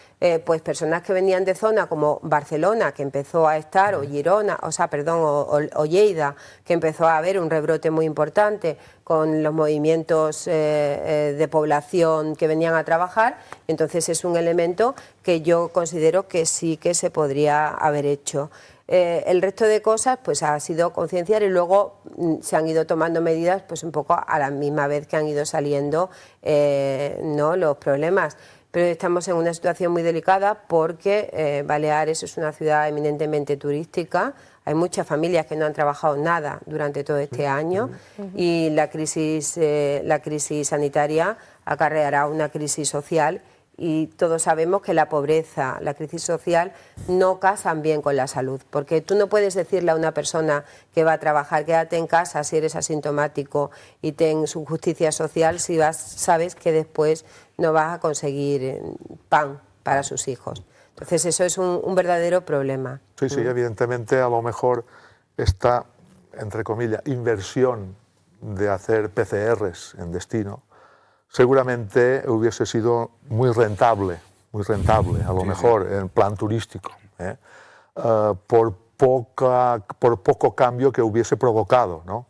pues personas que venían de zona como Barcelona, que empezó a estar, o Girona, o Lleida, que empezó a haber un rebrote muy importante con los movimientos de población que venían a trabajar. Entonces es un elemento que yo considero que sí que se podría haber hecho. El resto de cosas pues ha sido concienciar, y luego se han ido tomando medidas pues un poco a la misma vez que han ido saliendo ¿no? los problemas. Pero estamos en una situación muy delicada porque Baleares es una ciudad eminentemente turística. Hay muchas familias que no han trabajado nada durante todo este año y la crisis sanitaria acarreará una crisis social y todos sabemos que la pobreza, la crisis social no casan bien con la salud, porque tú no puedes decirle a una persona que va a trabajar, quédate en casa si eres asintomático y ten su justicia social si sabes que después no vas a conseguir pan para sus hijos. Entonces eso es un verdadero problema. Sí, sí, evidentemente a lo mejor esta, entre comillas, inversión de hacer PCRs en destino seguramente hubiese sido muy rentable, a lo mejor en plan turístico, por poco cambio que hubiese provocado, ¿no?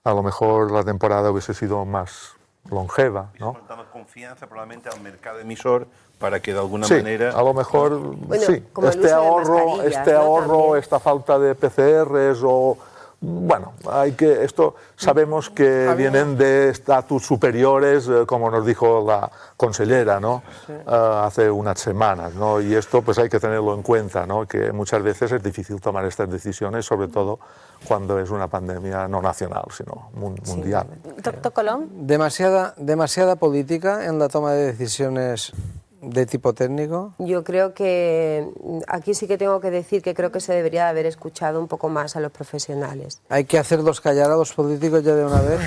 A lo mejor la temporada hubiese sido más longeva, ¿no? Dando confianza probablemente al mercado emisor para que de alguna Sí, manera... a lo mejor, Bueno, sí, como el uso de mascarillas, ¿no? esta falta de PCRs o... Bueno, esto sabemos que vienen de estatus superiores, como nos dijo la consellera, ¿no? Hace unas semanas, ¿no? Y esto pues hay que tenerlo en cuenta, ¿no? Que muchas veces es difícil tomar estas decisiones, sobre todo cuando es una pandemia no nacional, sino mundial. Doctor Colom. Demasiada política en la toma de decisiones de tipo técnico. Yo creo que aquí sí que tengo que decir que creo que se debería de haber escuchado un poco más a los profesionales. Hay que hacerlos callar a los políticos ya de una vez.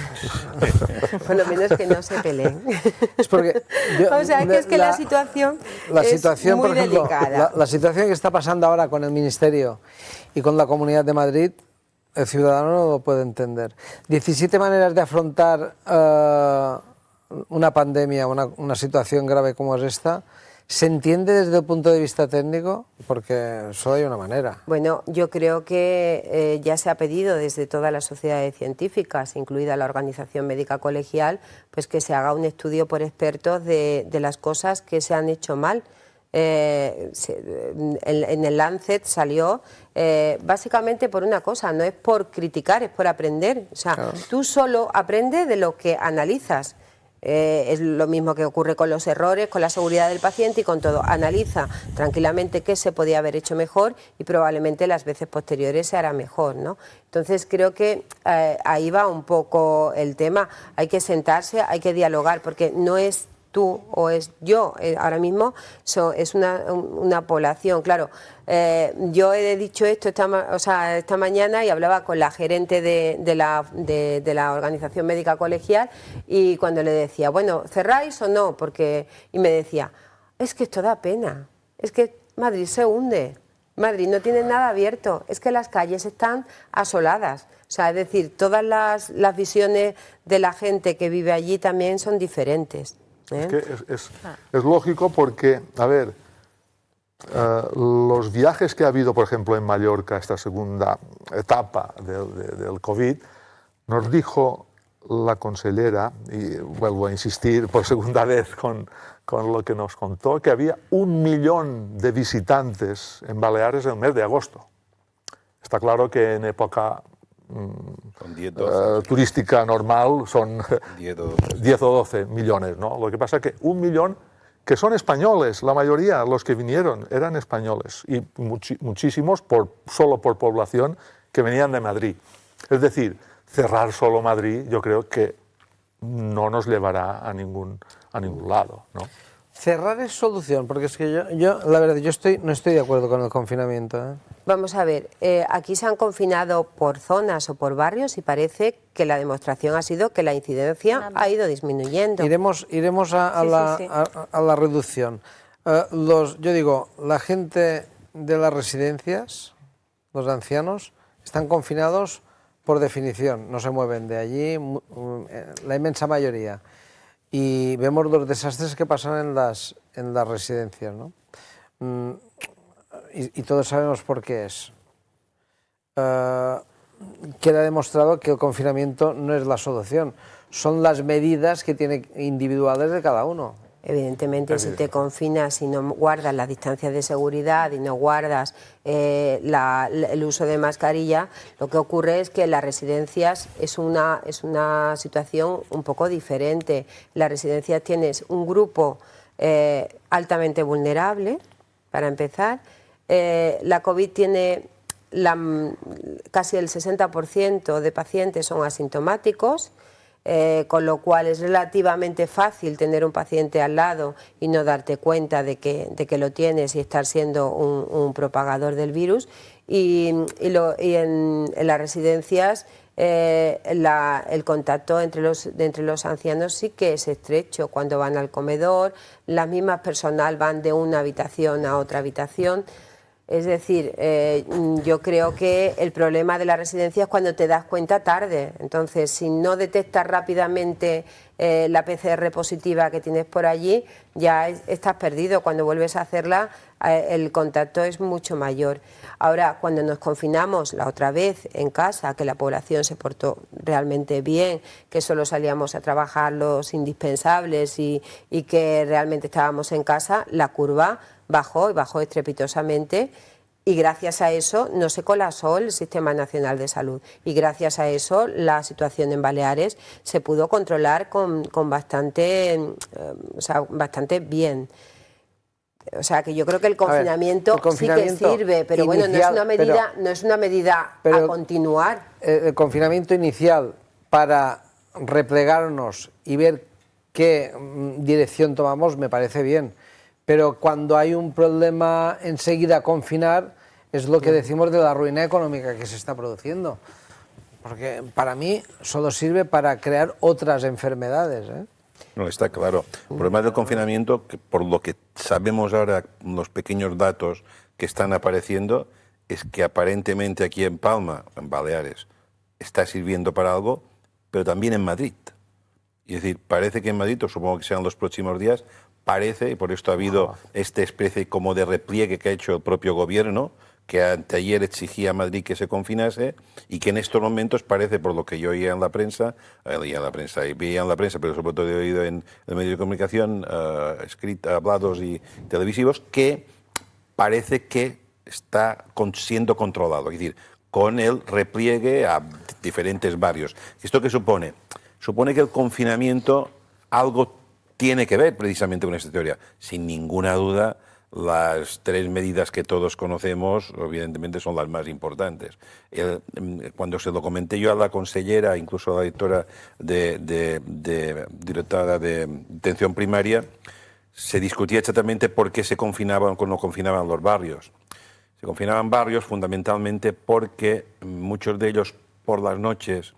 Por lo menos que no se peleen. Es porque O sea, que es que la situación es muy por ejemplo, delicada. la situación que está pasando ahora con el Ministerio y con la Comunidad de Madrid, el ciudadano no lo puede entender. 17 maneras de afrontar una pandemia, una situación grave como es esta, ¿se entiende desde el punto de vista técnico? Porque solo hay una manera. Bueno, yo creo que ya se ha pedido desde todas las sociedades científicas, incluida la Organización Médica Colegial, pues que se haga un estudio por expertos de las cosas que se han hecho mal. En el Lancet salió básicamente por una cosa, no es por criticar, es por aprender. O sea, claro, tú solo aprendes de lo que analizas. Es lo mismo que ocurre con los errores, con la seguridad del paciente y con todo. Analiza tranquilamente qué se podía haber hecho mejor y probablemente las veces posteriores se hará mejor, ¿no? Entonces creo que ahí va un poco el tema. Hay que sentarse, hay que dialogar, porque no es tú o es yo, ahora mismo es una población, claro. Yo he dicho esto esta mañana y hablaba con la gerente de la Organización Médica Colegial y cuando le decía, bueno, ¿cerráis o no? Y me decía, es que esto da pena, es que Madrid se hunde, Madrid no tiene nada abierto, es que las calles están asoladas. O sea, es decir, todas las visiones de la gente que vive allí también son diferentes. Es que es lógico porque, a ver, los viajes que ha habido, por ejemplo, en Mallorca, esta segunda etapa del COVID, nos dijo la consellera, y vuelvo a insistir por segunda vez con lo que nos contó, que había 1 millón de visitantes en Baleares en el mes de agosto. Está claro que en época turística normal son 10 o 12 millones, ¿no? Lo que pasa es que 1 millón que son españoles, la mayoría, los que vinieron, eran españoles y muchísimos solo por población que venían de Madrid. Es decir, cerrar solo Madrid yo creo que no nos llevará a ningún lado, ¿no? Cerrar es solución, porque es que yo la verdad, no estoy de acuerdo con el confinamiento, ¿eh? Vamos a ver, aquí se han confinado por zonas o por barrios y parece que la demostración ha sido que la incidencia ha ido disminuyendo. Iremos a la reducción. Yo digo, la gente de las residencias, los ancianos, están confinados por definición, no se mueven de allí, la inmensa mayoría. Y vemos los desastres que pasan en las residencias, ¿no? Y todos sabemos por qué es. Queda demostrado que el confinamiento no es la solución, son las medidas que tiene individuales de cada uno. Evidentemente, si te confinas y no guardas las distancias de seguridad y no guardas el uso de mascarilla, lo que ocurre es que en las residencias es una situación un poco diferente. En las residencias tienes un grupo altamente vulnerable, para empezar. La COVID tiene casi el 60% de pacientes son asintomáticos. con lo cual es relativamente fácil tener un paciente al lado y no darte cuenta de que lo tienes y estar siendo un propagador del virus. Y en las residencias el contacto entre los ancianos sí que es estrecho. Cuando van al comedor, las mismas personal van de una habitación a otra habitación. Es decir, yo creo que el problema de la residencia es cuando te das cuenta tarde. Entonces, si no detectas rápidamente la PCR positiva que tienes por allí, ya estás perdido. Cuando vuelves a hacerla, el contacto es mucho mayor. Ahora, cuando nos confinamos la otra vez en casa, que la población se portó realmente bien, que solo salíamos a trabajar los indispensables y que realmente estábamos en casa, la curva bajó y bajó estrepitosamente, y gracias a eso no se colapsó el Sistema Nacional de Salud, y gracias a eso la situación en Baleares se pudo controlar con bastante bien. O sea, que yo creo que el confinamiento sí que sirve, pero bueno, no es una medida a continuar. El confinamiento inicial para replegarnos y ver qué dirección tomamos me parece bien. Pero cuando hay un problema enseguida confinar es lo que decimos de la ruina económica que se está produciendo. Porque para mí solo sirve para crear otras enfermedades, ¿eh? No, está claro. El problema del confinamiento, que por lo que sabemos ahora, los pequeños datos que están apareciendo, es que aparentemente aquí en Palma, en Baleares, está sirviendo para algo, pero también en Madrid. Es decir, parece que en Madrid, o supongo que sean los próximos días, parece, y por esto ha habido esta especie como de repliegue que ha hecho el propio gobierno, que anteayer exigía a Madrid que se confinase, y que en estos momentos parece, por lo que yo oía en la prensa, veía en la prensa, pero sobre todo he oído en el medio de comunicación, hablados y televisivos, que parece que está siendo controlado, es decir, con el repliegue a diferentes barrios. ¿Esto qué supone? Supone que el confinamiento algo tiene que ver precisamente con esta teoría. Sin ninguna duda, las tres medidas que todos conocemos, evidentemente, son las más importantes. Cuando se lo comenté yo a la consellera, incluso a la directora directora de atención primaria, se discutía exactamente por qué se confinaban o no confinaban los barrios. Se confinaban barrios fundamentalmente porque muchos de ellos por las noches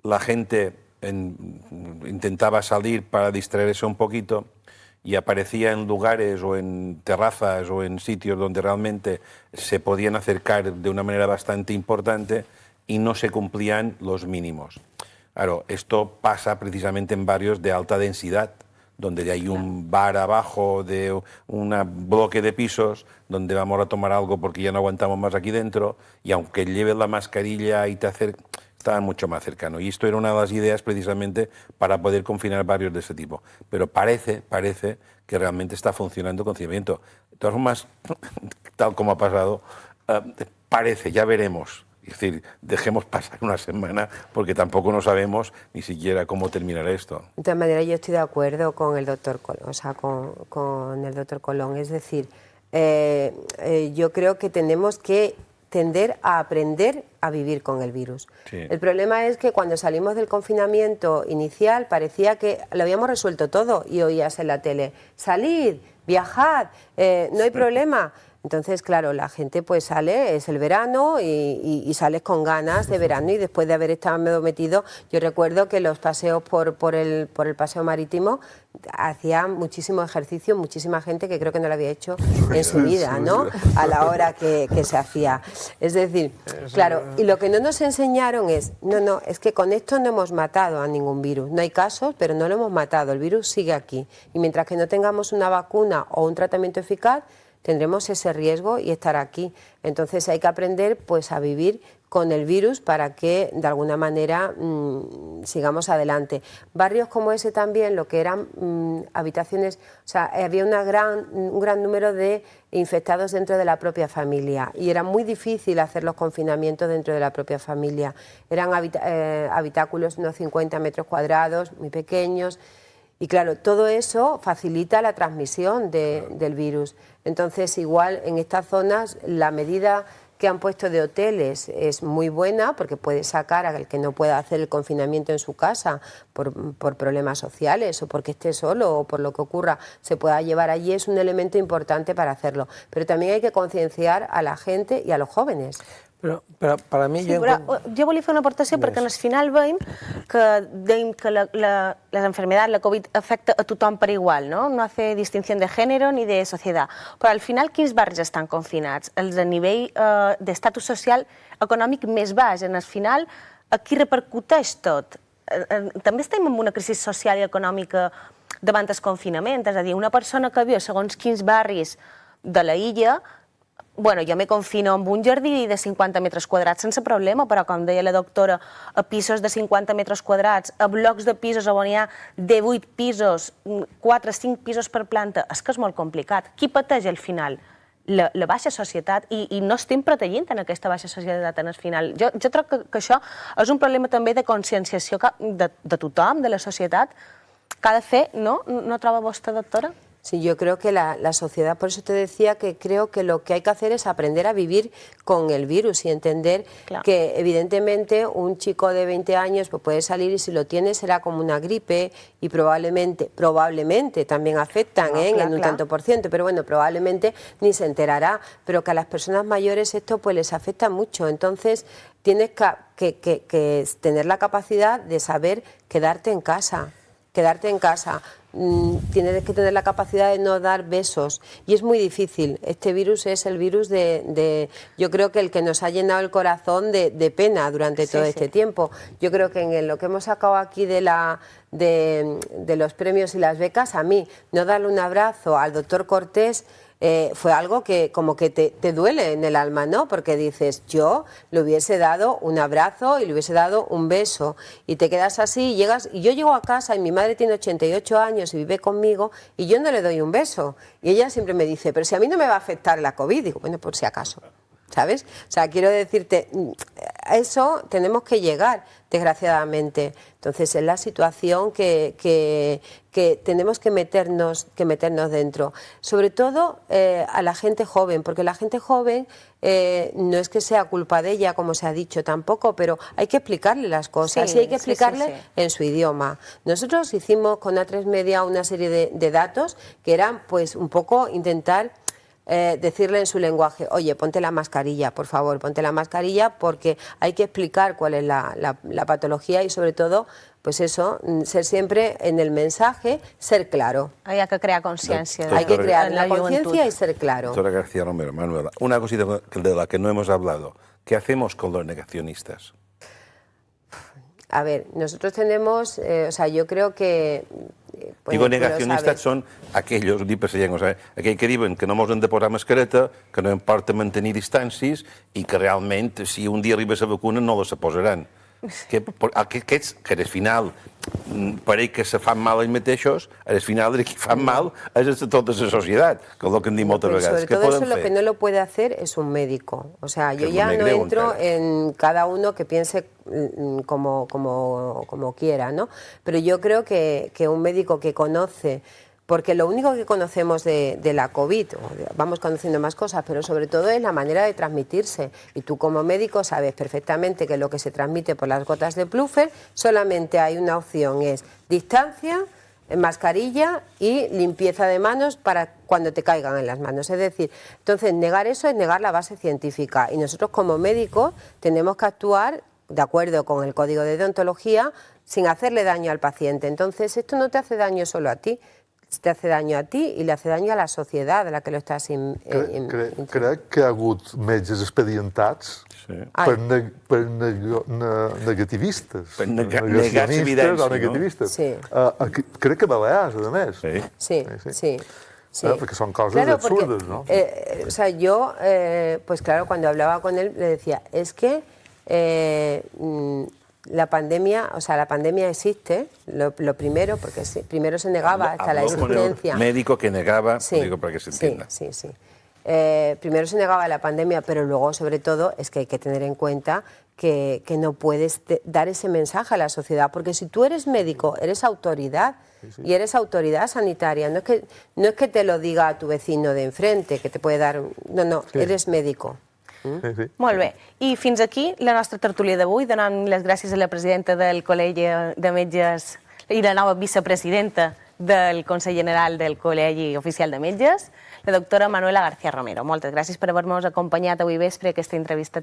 la gente intentaba salir para distraerse un poquito y aparecía en lugares o en terrazas o en sitios donde realmente se podían acercar de una manera bastante importante y no se cumplían los mínimos. Claro, esto pasa precisamente en barrios de alta densidad, donde hay un bar abajo de un bloque de pisos, donde vamos a tomar algo porque ya no aguantamos más aquí dentro, y aunque lleves la mascarilla y te acerques, estaban mucho más cercanos. Y esto era una de las ideas precisamente para poder confinar barrios de ese tipo. Pero parece que realmente está funcionando el confinamiento. De todas formas, tal como ha pasado, parece, ya veremos. Es decir, dejemos pasar una semana porque tampoco no sabemos ni siquiera cómo terminará esto. De todas maneras, yo estoy de acuerdo con el doctor Colón, con el doctor Colón. Es decir, yo creo que tenemos que tender a aprender a vivir con el virus. Sí. El problema es que cuando salimos del confinamiento inicial parecía que lo habíamos resuelto todo y oías en la tele, salid, viajad, no hay problema. Entonces, claro, la gente pues sale, es el verano y sales con ganas de verano, y después de haber estado metido, yo recuerdo que los paseos por el paseo marítimo hacía muchísimo ejercicio, muchísima gente que creo que no lo había hecho en su vida, ¿no? A la hora que se hacía. Es decir, claro, y lo que no nos enseñaron es, es que con esto no hemos matado a ningún virus. No hay casos, pero no lo hemos matado, el virus sigue aquí. Y mientras que no tengamos una vacuna o un tratamiento eficaz, tendremos ese riesgo y estar aquí. Entonces hay que aprender pues a vivir con el virus para que de alguna manera sigamos adelante. Barrios como ese también, lo que eran habitaciones, o sea, había un gran número de infectados dentro de la propia familia y era muy difícil hacer los confinamientos dentro de la propia familia. Eran habitáculos de unos 50 metros cuadrados, muy pequeños. Y claro, todo eso facilita la transmisión del virus. Entonces, igual en estas zonas, la medida que han puesto de hoteles es muy buena porque puede sacar al que no pueda hacer el confinamiento en su casa por problemas sociales o porque esté solo o por lo que ocurra, se pueda llevar allí, es un elemento importante para hacerlo. Pero también hay que concienciar a la gente y a los jóvenes. Però per a mi... Sí, jo volia fer una aportació perquè al final veiem que les enfermedades, la Covid, afecta a tothom per igual, no? No hace distinció de gènere ni de societat. Però al final, quins barris estan confinats? Els de nivell d'estatus social econòmic més baix. Al final, a qui repercuteix tot? També estem en una crisi social i econòmica davant del confinament. És a dir, una persona que viu segons quins barris de la illa, bueno, jo me confino en un jardí de 50 metres quadrats sense problema, però com deia la doctora, a pisos de 50 metres quadrats, a blocs de pisos on hi ha de 8 pisos, 4 o 5 pisos per planta, és que és molt complicat. Qui pateix al final? La baixa societat, i no estem protegint en aquesta baixa societat en el final. Jo crec que això és un problema també de conscienciació de tothom, de la societat, que ha de fer, no? No troba vostè, doctora? Sí, yo creo que la sociedad, por eso te decía que creo que lo que hay que hacer es aprender a vivir con el virus y entender que evidentemente un chico de 20 años pues puede salir y si lo tiene será como una gripe y probablemente también afectan en un tanto por ciento, pero bueno, probablemente ni se enterará, pero que a las personas mayores esto pues les afecta mucho, entonces tienes que tener la capacidad de saber quedarte en casa. Tienes que tener la capacidad de no dar besos y es muy difícil. Este virus es el virus yo creo que el que nos ha llenado el corazón de pena durante todo este tiempo. Yo creo que en lo que hemos sacado aquí de los premios y las becas, a mí no darle un abrazo al doctor Cortés fue algo que como que te duele en el alma, ¿no? Porque dices, yo le hubiese dado un abrazo y le hubiese dado un beso y te quedas así y llegas, y yo llego a casa y mi madre tiene 88 años y vive conmigo y yo no le doy un beso y ella siempre me dice, pero si a mí no me va a afectar la COVID, digo, bueno, por si acaso. ¿Sabes? O sea, quiero decirte, a eso tenemos que llegar, desgraciadamente. Entonces, es la situación que tenemos que meternos dentro. Sobre todo a la gente joven, porque la gente joven no es que sea culpa de ella, como se ha dicho tampoco, pero hay que explicarle las cosas y hay que explicarle en su idioma. Nosotros hicimos con A3 Media una serie de datos que eran, pues, un poco intentar decirle en su lenguaje, oye, ponte la mascarilla, por favor, ponte la mascarilla porque hay que explicar cuál es la patología y sobre todo, pues eso, ser siempre en el mensaje, ser claro. Hay que crear conciencia. Hay que crear la conciencia y ser claro. Doctora García Romero, Manuela, una cosita de la que no hemos hablado. ¿Qué hacemos con los negacionistas? A ver, nosotros tenemos, o sea, yo creo que... Digo, negacionistes són aquells, dic per la llengua, aquells que diuen que no ens hem de posar mascareta, que no importa mantenir distàncies i que realment, si un dia arriba la vacuna, no la se posaran. Aquests, que al final pareix que se fan mal ells mateixos, al final el que fan mal és tota la societat, que és el que hem dit moltes vegades. Sobre todo eso lo que no lo puede hacer es un médico. O sea, yo ya no entro en cada uno que piense como quiera, ¿no? Pero yo creo que un médico que conoce, porque lo único que conocemos de la COVID, vamos conociendo más cosas, pero sobre todo es la manera de transmitirse. Y tú como médico sabes perfectamente que lo que se transmite por las gotas de Pfluger solamente hay una opción, es distancia, mascarilla y limpieza de manos para cuando te caigan en las manos. Es decir, entonces negar eso es negar la base científica y nosotros como médicos tenemos que actuar de acuerdo con el código de deontología sin hacerle daño al paciente. Entonces esto no te hace daño solo a ti, te hace daño a ti i le hace daño a la societat a la que lo estàs... Crec que hi ha hagut metges expedientats per negativistes. Per negar evidències, o negativistes. Sí. Crec que Balears, a més. Sí. Porque son cosas absurdas, ¿no? O sea, yo, pues claro, cuando hablaba con él, le decía, es que la pandemia existe, lo primero, porque primero se negaba hasta la existencia. Médico que negaba, digo para que se entienda. Sí. Primero se negaba la pandemia, pero luego, sobre todo, es que hay que tener en cuenta que no puedes dar ese mensaje a la sociedad, porque si tú eres médico, eres autoridad, y eres autoridad sanitaria, no es que te lo diga a tu vecino de enfrente, que te puede dar... No, eres médico. Sí. Molt bé. I fins aquí la nostra tertúlia d'avui. Donem les gràcies a la presidenta del Col·legi de Metges i la nova vicepresidenta del Consell General del Col·legi Oficial de Metges, la doctora Manuela García Romero. Moltes gràcies per haver-nos acompanyat avui vespre a aquesta entrevista